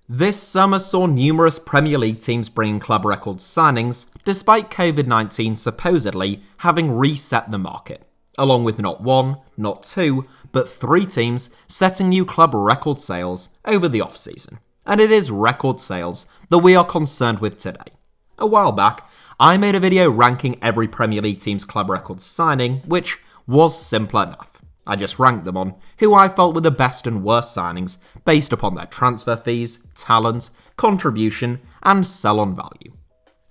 This summer saw numerous Premier League teams bring club record signings, despite COVID-19 supposedly having reset the market, along with not one, not two, but three teams setting new club record sales over the off-season. And it is record sales that we are concerned with today. A while back, I made a video ranking every Premier League team's club record signing, which was simple enough. I just ranked them on who I felt were the best and worst signings based upon their transfer fees, talent, contribution, and sell-on value.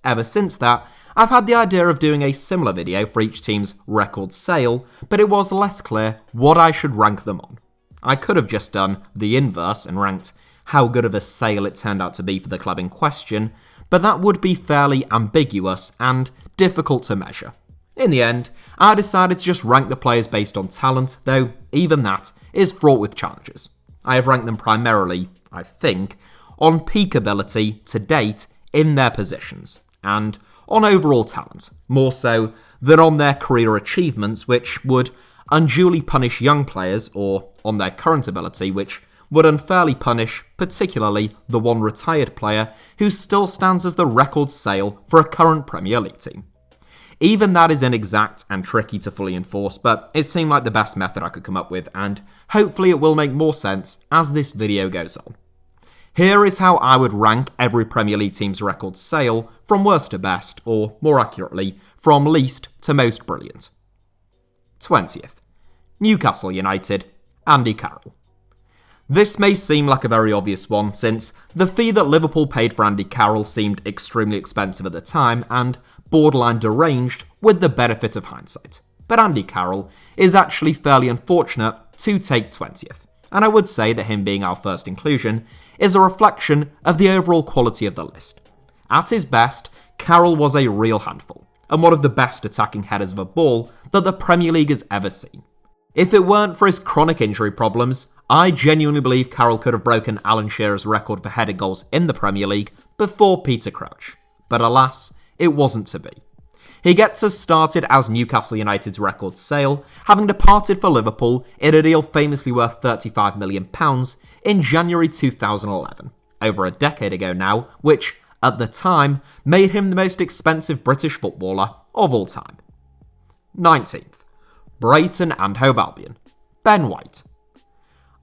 Ever since that, I've had the idea of doing a similar video for each team's record sale, but it was less clear what I should rank them on. I could have just done the inverse and ranked how good of a sale it turned out to be for the club in question, but that would be fairly ambiguous and difficult to measure. In the end, I decided to just rank the players based on talent, though even that is fraught with challenges. I have ranked them primarily, I think, on peak ability to date in their positions, and on overall talent, more so than on their career achievements, which would unduly punish young players, or on their current ability, which would unfairly punish particularly the one retired player who still stands as the record sale for a current Premier League team. Even that is inexact and tricky to fully enforce, but it seemed like the best method I could come up with, and hopefully it will make more sense as this video goes on. Here is how I would rank every Premier League team's record sale from worst to best, or more accurately, from least to most brilliant. 20th. Newcastle United, Andy Carroll. This may seem like a very obvious one, since the fee that Liverpool paid for Andy Carroll seemed extremely expensive at the time and borderline deranged with the benefit of hindsight. But Andy Carroll is actually fairly unfortunate to take 20th, and I would say that him being our first inclusion is a reflection of the overall quality of the list. At his best, Carroll was a real handful, and one of the best attacking headers of a ball that the Premier League has ever seen. If it weren't for his chronic injury problems, I genuinely believe Carroll could have broken Alan Shearer's record for headed goals in the Premier League before Peter Crouch. But alas, it wasn't to be. He gets us started as Newcastle United's record sale, having departed for Liverpool in a deal famously worth £35 million in January 2011, over a decade ago now, which, at the time, made him the most expensive British footballer of all time. 19th. Brighton and Hove Albion, Ben White.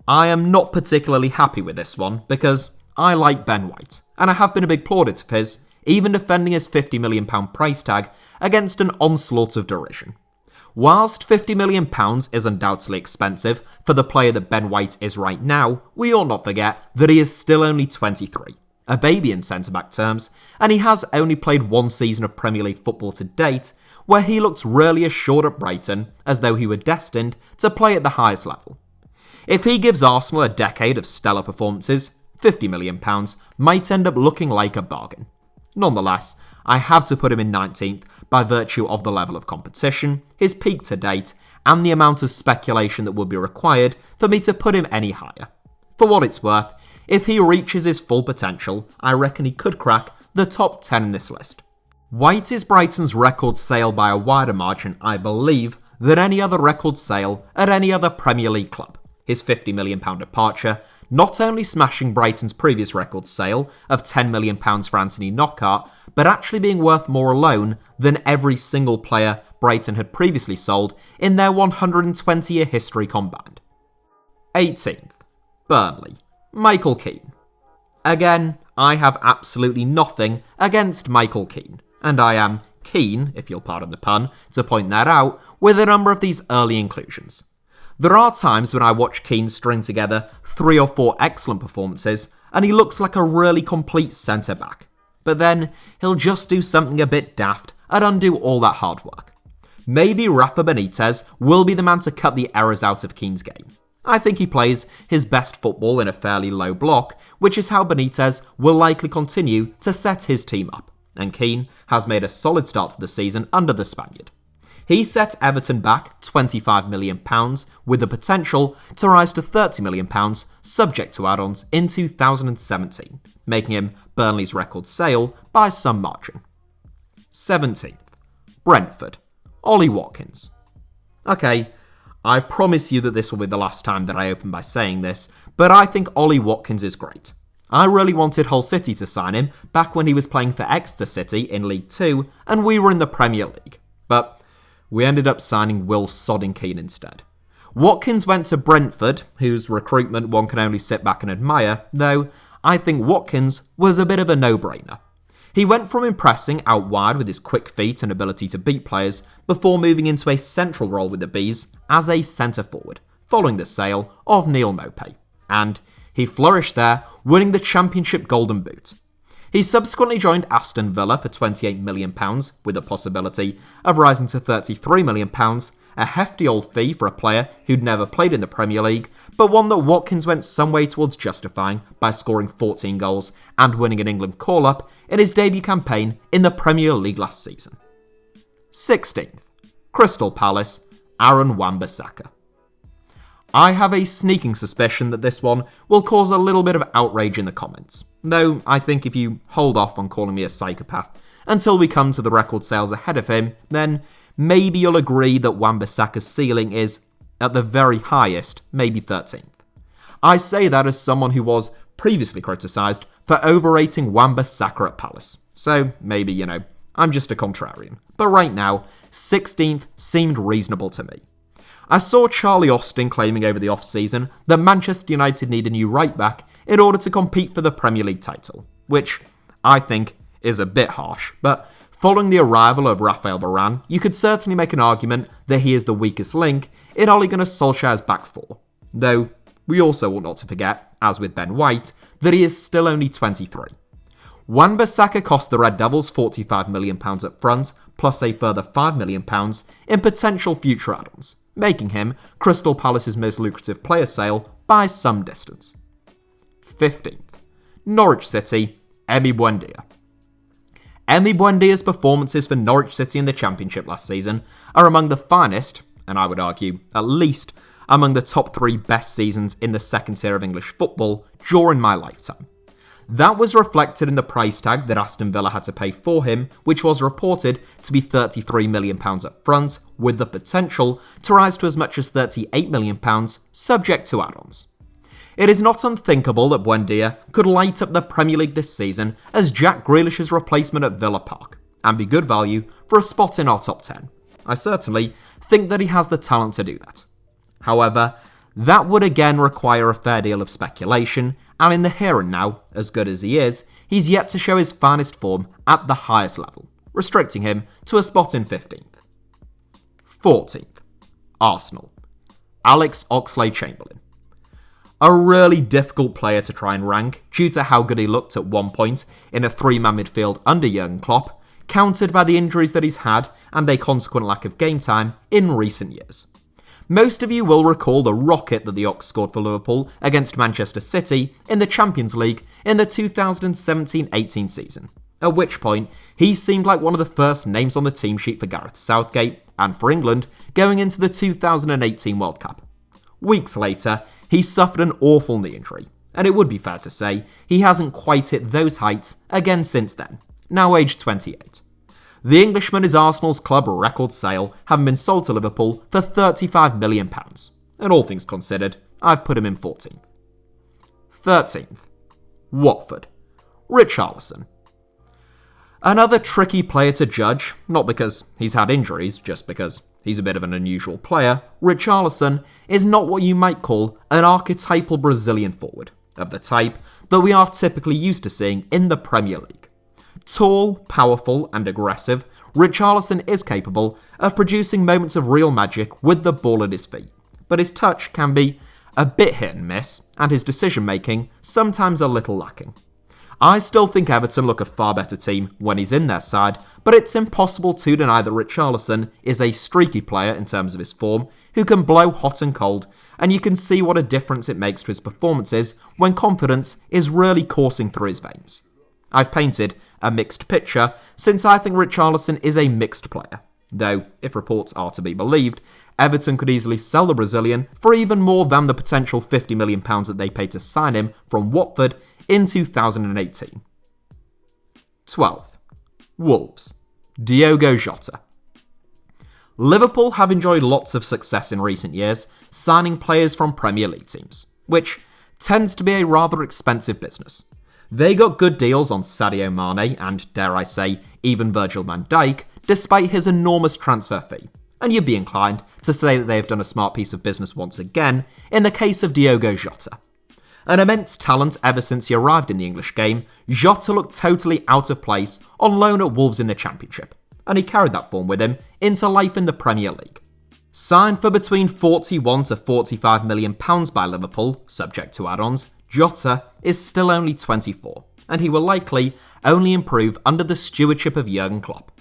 I am not particularly happy with this one because I like Ben White, and I have been a big plaudit of his, even defending his £50 million price tag against an onslaught of derision. Whilst £50 million is undoubtedly expensive for the player that Ben White is right now, we ought not forget that he is still only 23, a baby in centre-back terms, and he has only played one season of Premier League football to date, where he looked really assured at Brighton, as though he were destined to play at the highest level. If he gives Arsenal a decade of stellar performances, £50 million might end up looking like a bargain. Nonetheless, I have to put him in 19th by virtue of the level of competition, his peak to date, and the amount of speculation that would be required for me to put him any higher. For what it's worth, if he reaches his full potential, I reckon he could crack the top 10 in this list. White is Brighton's record sale by a wider margin, I believe, than any other record sale at any other Premier League club. His £50 million departure not only smashing Brighton's previous record sale of £10 million for Anthony Knockaert, but actually being worth more alone than every single player Brighton had previously sold in their 120-year history combined. 18th. Burnley, Michael Keane. Again, I have absolutely nothing against Michael Keane, and I am keen, if you'll pardon the pun, to point that out with a number of these early inclusions. There are times when I watch Keane string together 3 or 4 excellent performances, and he looks like a really complete centre-back. But then, he'll just do something a bit daft and undo all that hard work. Maybe Rafa Benitez will be the man to cut the errors out of Keane's game. I think he plays his best football in a fairly low block, which is how Benitez will likely continue to set his team up, and Keane has made a solid start to the season under the Spaniard. He set Everton back £25 million with the potential to rise to £30 million subject to add-ons in 2017, making him Burnley's record sale by some margin. 17th. Brentford, Ollie Watkins. Okay, I promise you that this will be the last time that I open by saying this, but I think Ollie Watkins is great. I really wanted Hull City to sign him back when he was playing for Exeter City in League 2 and we were in the Premier League, but we ended up signing Will Sodding Keane instead. Watkins went to Brentford, whose recruitment one can only sit back and admire, though I think Watkins was a bit of a no-brainer. He went from impressing out wide with his quick feet and ability to beat players before moving into a central role with the Bees as a centre-forward, following the sale of Neil Maupay, and he flourished there, winning the Championship Golden Boot. He subsequently joined Aston Villa for £28 million, with the possibility of rising to £33 million, a hefty old fee for a player who'd never played in the Premier League, but one that Watkins went some way towards justifying by scoring 14 goals and winning an England call-up in his debut campaign in the Premier League last season. 16th, Crystal Palace, Aaron Wan-BISSAKA. I have a sneaking suspicion that this one will cause a little bit of outrage in the comments, though I think if you hold off on calling me a psychopath until we come to the record sales ahead of him, then maybe you'll agree that Wan-BISSAKA's ceiling is, at the very highest, maybe 13th. I say that as someone who was previously criticised for overrating Wan-BISSAKA at Palace, so maybe, I'm just a contrarian. But right now, 16th seemed reasonable to me. I saw Charlie Austin claiming over the off-season that Manchester United need a new right-back in order to compete for the Premier League title, which I think is a bit harsh, but following the arrival of Raphael Varane, you could certainly make an argument that he is the weakest link in Ole Gunnar Solskjaer's back four, though we also ought not to forget, as with Ben White, that he is still only 23. Wan-BISSAKA cost the Red Devils £45 million up front, plus a further £5 million in potential future add-ons, making him Crystal Palace's most lucrative player sale by some distance. 15th, Norwich City, EMI BUENDIA. EMI BUENDIA's performances for Norwich City in the Championship last season are among the finest, and I would argue, at least, among the top 3 best seasons in the second tier of English football during my lifetime. That was reflected in the price tag that Aston Villa had to pay for him, which was reported to be £33 million up front, with the potential to rise to as much as £38 million, subject to add-ons. It is not unthinkable that Buendia could light up the Premier League this season as Jack Grealish's replacement at Villa Park, and be good value for a spot in our top 10. I certainly think that he has the talent to do that. However, that would again require a fair deal of speculation, and in the here and now, as good as he is, he's yet to show his finest form at the highest level, restricting him to a spot in 15th. 14th, Arsenal, Alex Oxlade-Chamberlain. A really difficult player to try and rank due to how good he looked at one point in a 3-man midfield under Jurgen Klopp, countered by the injuries that he's had and a consequent lack of game time in recent years. Most of you will recall the rocket that the Ox scored for Liverpool against Manchester City in the Champions League in the 2017-18 season, at which point he seemed like one of the first names on the team sheet for Gareth Southgate and for England going into the 2018 World Cup. Weeks later, he suffered an awful knee injury, and it would be fair to say he hasn't quite hit those heights again since then, now aged 28. The Englishman is Arsenal's club record sale, having been sold to Liverpool for £35 million, and all things considered, I've put him in 14th. 13th, Watford, Richarlison. Another tricky player to judge, not because he's had injuries, just because he's a bit of an unusual player. Richarlison is not what you might call an archetypal Brazilian forward, of the type that we are typically used to seeing in the Premier League. Tall, powerful and aggressive, Richarlison is capable of producing moments of real magic with the ball at his feet, but his touch can be a bit hit and miss, and his decision-making sometimes a little lacking. I still think Everton look a far better team when he's in their side, but it's impossible to deny that Richarlison is a streaky player in terms of his form, who can blow hot and cold, and you can see what a difference it makes to his performances when confidence is really coursing through his veins. I've painted a mixed picture, since I think Richarlison is a mixed player, though, if reports are to be believed, Everton could easily sell the Brazilian for even more than the potential £50 million that they paid to sign him from Watford in 2018. 12th, Wolves, Diogo JOTA. Liverpool have enjoyed lots of success in recent years, signing players from Premier League teams, which tends to be a rather expensive business. They got good deals on Sadio Mane and, dare I say, even Virgil van Dijk, despite his enormous transfer fee. And you'd be inclined to say that they have done a smart piece of business once again in the case of Diogo JOTA. An immense talent ever since he arrived in the English game, JOTA looked totally out of place on loan at Wolves in the Championship, and he carried that form with him into life in the Premier League. Signed for between £41 to £45 million by Liverpool, subject to add-ons, JOTA is still only 24, and he will likely only improve under the stewardship of Jurgen Klopp.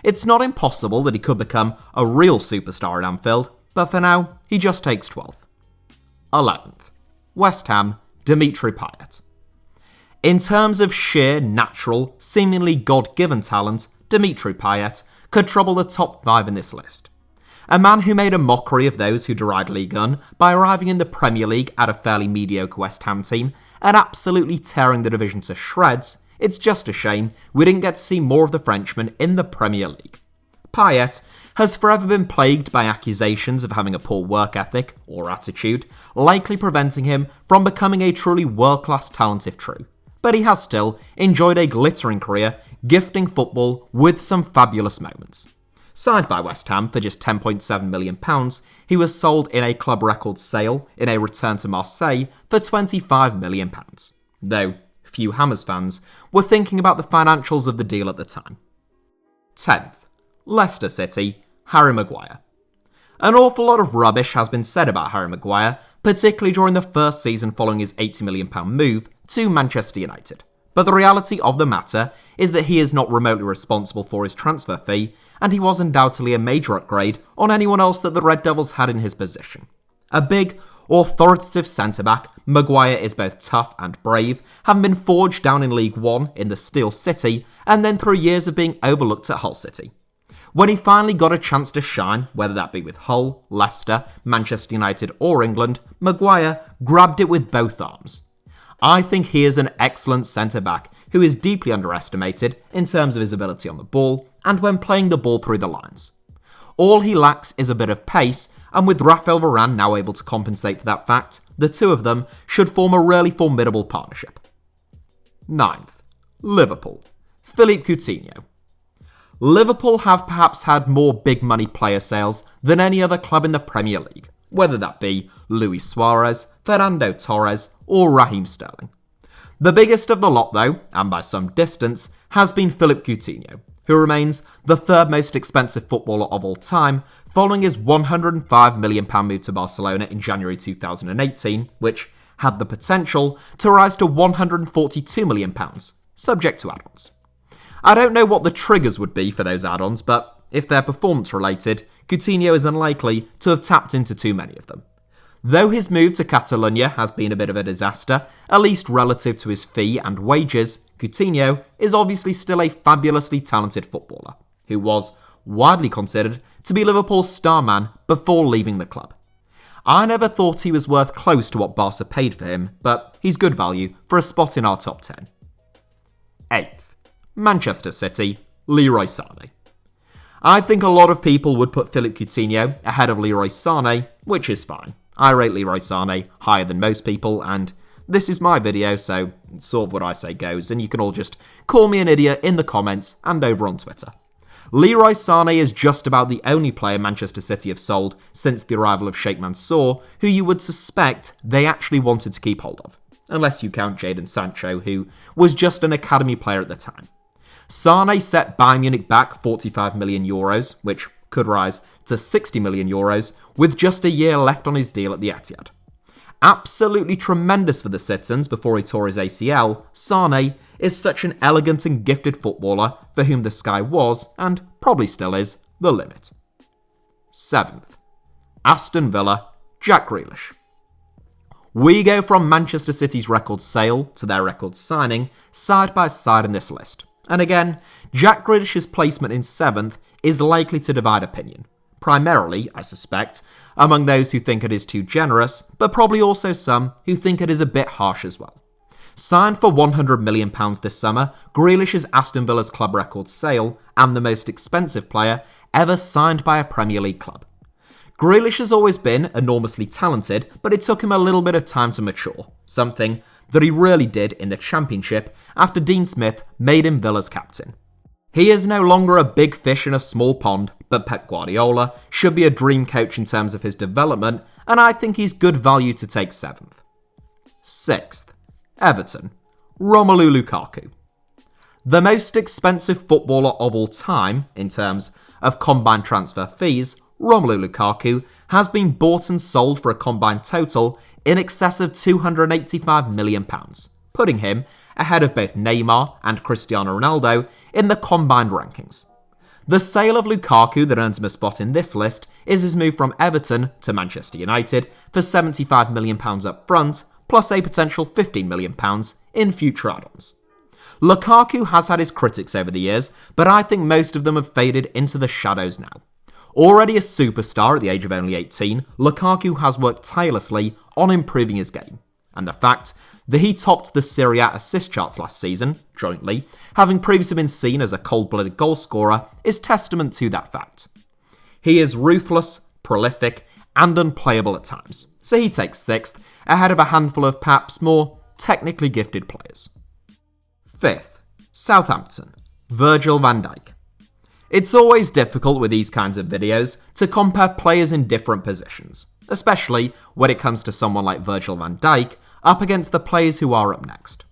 It's not impossible that he could become a real superstar at Anfield, but for now, he just takes 12th. 11th. West Ham, Dimitri Payet. In terms of sheer, natural, seemingly God-given talent, Dimitri Payet could trouble the top 5 in this list. A man who made a mockery of those who deride Ligue 1 by arriving in the Premier League at a fairly mediocre West Ham team and absolutely tearing the division to shreds, it's just a shame we didn't get to see more of the Frenchman in the Premier League. Payet has forever been plagued by accusations of having a poor work ethic or attitude, likely preventing him from becoming a truly world-class talent if true. But he has still enjoyed a glittering career, gifting football with some fabulous moments. Signed by West Ham for just £10.7 million, he was sold in a club record sale in a return to Marseille for £25 million. Though few Hammers fans were thinking about the financials of the deal at the time. 10th. Leicester City, Harry Maguire. An awful lot of rubbish has been said about Harry Maguire, particularly during the first season following his £80 million move to Manchester United. But the reality of the matter is that he is not remotely responsible for his transfer fee, and he was undoubtedly a major upgrade on anyone else that the Red Devils had in his position. A big, authoritative centre-back, Maguire is both tough and brave, having been forged down in League One in the Steel City, and then through years of being overlooked at Hull City. When he finally got a chance to shine, whether that be with Hull, Leicester, Manchester United or England, Maguire grabbed it with both arms. I think he is an excellent centre-back who is deeply underestimated in terms of his ability on the ball and when playing the ball through the lines. All he lacks is a bit of pace, and with Raphael Varane now able to compensate for that fact, the two of them should form a really formidable partnership. 9th. Liverpool, Philippe Coutinho. Liverpool have perhaps had more big money player sales than any other club in the Premier League, whether that be Luis Suarez, Fernando Torres or Raheem Sterling. The biggest of the lot though, and by some distance, has been Philippe Coutinho, who remains the third most expensive footballer of all time, following his £105 million move to Barcelona in January 2018, which had the potential to rise to £142 million, subject to add-ons. I don't know what the triggers would be for those add-ons, but if they're performance-related, Coutinho is unlikely to have tapped into too many of them. Though his move to Catalonia has been a bit of a disaster, at least relative to his fee and wages, Coutinho is obviously still a fabulously talented footballer, who was widely considered to be Liverpool's star man before leaving the club. I never thought he was worth close to what Barca paid for him, but he's good value for a spot in our top 10. 8th. Manchester City, Leroy Sane. I think a lot of people would put Philippe Coutinho ahead of Leroy Sane, which is fine. I rate Leroy Sane higher than most people, and this is my video, so sort of what I say goes, and you can all just call me an idiot in the comments and over on Twitter. Leroy Sane is just about the only player Manchester City have sold since the arrival of Sheikh Mansour who you would suspect they actually wanted to keep hold of, unless you count Jadon Sancho, who was just an academy player at the time. Sane set Bayern Munich back €45 million, which could rise to €60 million, with just a year left on his deal at the Etihad. Absolutely tremendous for the citizens before he tore his ACL, Sane is such an elegant and gifted footballer for whom the sky was, and probably still is, the limit. 7th. Aston Villa, Jack Grealish. We go from Manchester City's record sale to their record signing side by side in this list. And again, Jack Grealish's placement in 7th is likely to divide opinion. Primarily, I suspect, among those who think it is too generous, but probably also some who think it is a bit harsh as well. Signed for £100 million this summer, Grealish is Aston Villa's club record sale and the most expensive player ever signed by a Premier League club. Grealish has always been enormously talented, but it took him a little bit of time to mature, something that he really did in the Championship after Dean Smith made him Villa's captain. He is no longer a big fish in a small pond, but Pep Guardiola should be a dream coach in terms of his development, and I think he's good value to take 7th. 6th, Everton, Romelu Lukaku. The most expensive footballer of all time in terms of combined transfer fees, Romelu Lukaku has been bought and sold for a combined total in excess of £285 million, putting him ahead of both Neymar and Cristiano Ronaldo in the combined rankings. The sale of Lukaku that earns him a spot in this list is his move from Everton to Manchester United for £75 million up front, plus a potential £15 million in future add-ons. Lukaku has had his critics over the years, but I think most of them have faded into the shadows now. Already a superstar at the age of only 18, Lukaku has worked tirelessly on improving his game, and the fact that he topped the Serie A assist charts last season, jointly, having previously been seen as a cold-blooded goalscorer, is testament to that fact. He is ruthless, prolific, and unplayable at times, so he takes 6th, ahead of a handful of perhaps more technically gifted players. 5th, Southampton, Virgil van Dijk. It's always difficult with these kinds of videos to compare players in different positions, especially when it comes to someone like Virgil van Dijk up against the players who are up next.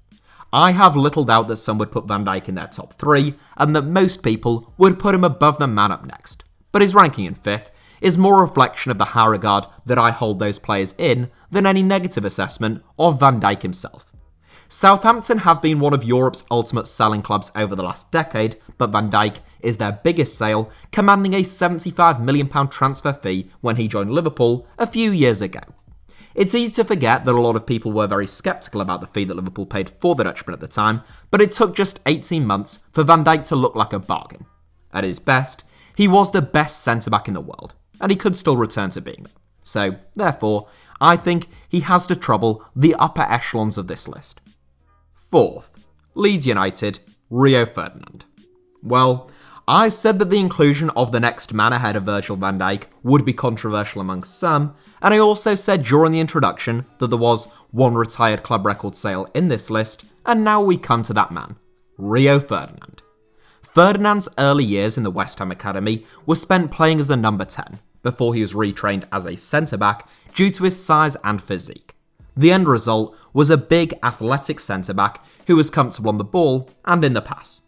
I have little doubt that some would put Van Dijk in their top 3, and that most people would put him above the man up next, but his ranking in 5th is more a reflection of the high regard that I hold those players in than any negative assessment of Van Dijk himself. Southampton have been one of Europe's ultimate selling clubs over the last decade, but Van Dijk is their biggest sale, commanding a £75 million transfer fee when he joined Liverpool a few years ago. It's easy to forget that a lot of people were very sceptical about the fee that Liverpool paid for the Dutchman at the time, but it took just 18 months for Van Dijk to look like a bargain. At his best, he was the best centre-back in the world, and he could still return to being that. So, therefore, I think he has to trouble the upper echelons of this list. 4th, Leeds United, Rio Ferdinand. Well, I said that the inclusion of the next man ahead of Virgil van Dijk would be controversial amongst some, and I also said during the introduction that there was one retired club record sale in this list, and now we come to that man, Rio Ferdinand. Ferdinand's early years in the West Ham Academy were spent playing as a number 10, before he was retrained as a centre-back due to his size and physique. The end result was a big athletic centre-back who was comfortable on the ball and in the pass.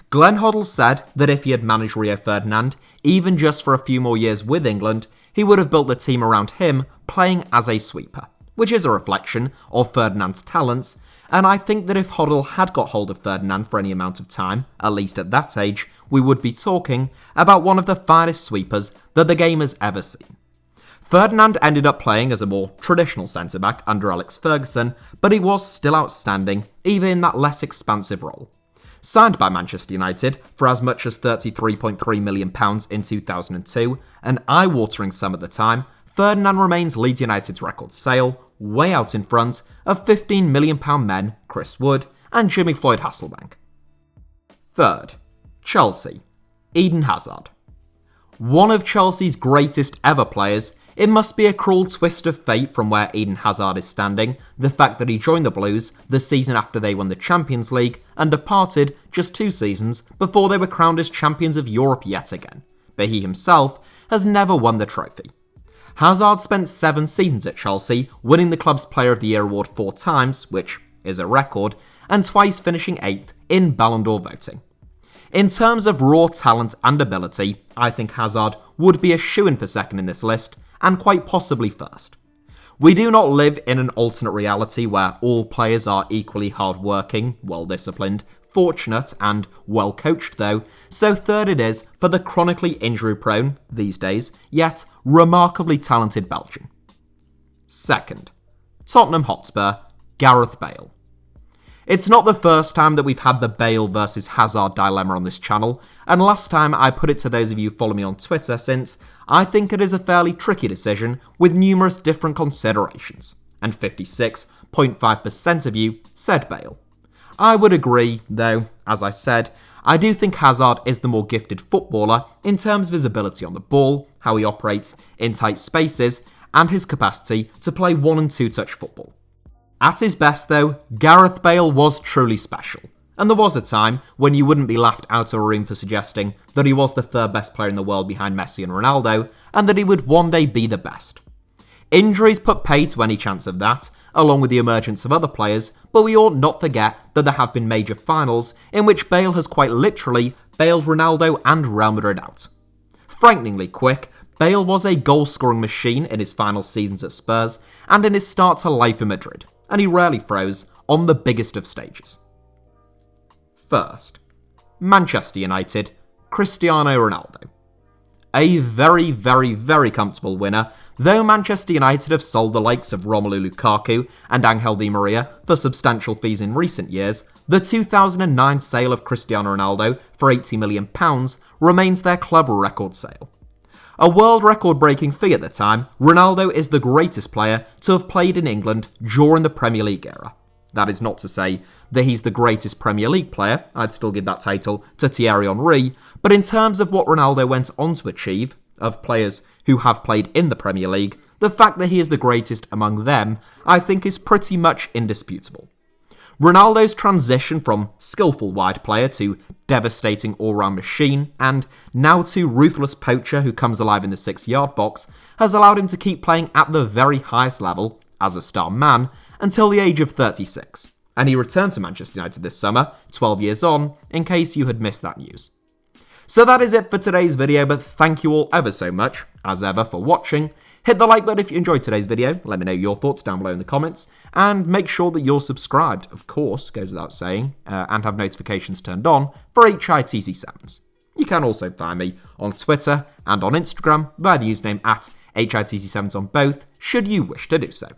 Glenn Hoddle said that if he had managed Rio Ferdinand, even just for a few more years with England, he would have built the team around him playing as a sweeper, which is a reflection of Ferdinand's talents, and I think that if Hoddle had got hold of Ferdinand for any amount of time, at least at that age, we would be talking about one of the finest sweepers that the game has ever seen. Ferdinand ended up playing as a more traditional centre-back under Alex Ferguson, but he was still outstanding, even in that less expansive role. Signed by Manchester United for as much as £33.3 million in 2002, an eye-watering sum at the time, Ferdinand remains Leeds United's record sale, way out in front of £15 million men Chris Wood and Jimmy Floyd Hasselbank. 3rd, Chelsea, Eden Hazard. One of Chelsea's greatest ever players, it must be a cruel twist of fate from where Eden Hazard is standing, the fact that he joined the Blues the season after they won the Champions League and departed just 2 seasons before they were crowned as champions of Europe yet again, but he himself has never won the trophy. Hazard spent 7 seasons at Chelsea, winning the club's Player of the Year award 4 times, which is a record, and twice finishing 8th in Ballon d'Or voting. In terms of raw talent and ability, I think Hazard would be a shoo-in for 2nd in this list, and quite possibly 1st. We do not live in an alternate reality where all players are equally hard-working, well-disciplined, fortunate and well-coached though, so 3rd it is for the chronically injury-prone, these days, yet remarkably talented Belgian. 2nd, Tottenham Hotspur, Gareth Bale. It's not the first time that we've had the Bale versus Hazard dilemma on this channel, and last time I put it to those of you who follow me on Twitter since I think it is a fairly tricky decision with numerous different considerations, and 56.5% of you said Bale. I would agree, though, as I said, I do think Hazard is the more gifted footballer in terms of his ability on the ball, how he operates in tight spaces, and his capacity to play 1 and 2 touch football. At his best though, Gareth Bale was truly special. And there was a time when you wouldn't be laughed out of a room for suggesting that he was the third best player in the world behind Messi and Ronaldo, and that he would one day be the best. Injuries put pay to any chance of that, along with the emergence of other players, but we ought not forget that there have been major finals in which Bale has quite literally bailed Ronaldo and Real Madrid out. Frighteningly quick, Bale was a goal-scoring machine in his final seasons at Spurs and in his start to life in Madrid, and he rarely froze on the biggest of stages. First, Manchester United, Cristiano Ronaldo. A very, very, very comfortable winner, though Manchester United have sold the likes of Romelu Lukaku and Angel Di Maria for substantial fees in recent years. The 2009 sale of Cristiano Ronaldo for £80 million remains their club record sale. A world record-breaking fee at the time, Ronaldo is the greatest player to have played in England during the Premier League era. That is not to say that he's the greatest Premier League player, I'd still give that title to Thierry Henry, but in terms of what Ronaldo went on to achieve, of players who have played in the Premier League, the fact that he is the greatest among them, I think is pretty much indisputable. Ronaldo's transition from skillful wide player to devastating all-round machine, and now to ruthless poacher who comes alive in the 6-yard box, has allowed him to keep playing at the very highest level, as a star man, until the age of 36. And he returned to Manchester United this summer, 12 years on, in case you had missed that news. So that is it for today's video, but thank you all ever so much, as ever, for watching. Hit the like button if you enjoyed today's video, let me know your thoughts down below in the comments, and make sure that you're subscribed, of course, goes without saying, and have notifications turned on for HITC Sevens. You can also find me on Twitter and on Instagram via the username at HITC Sevens on both, should you wish to do so.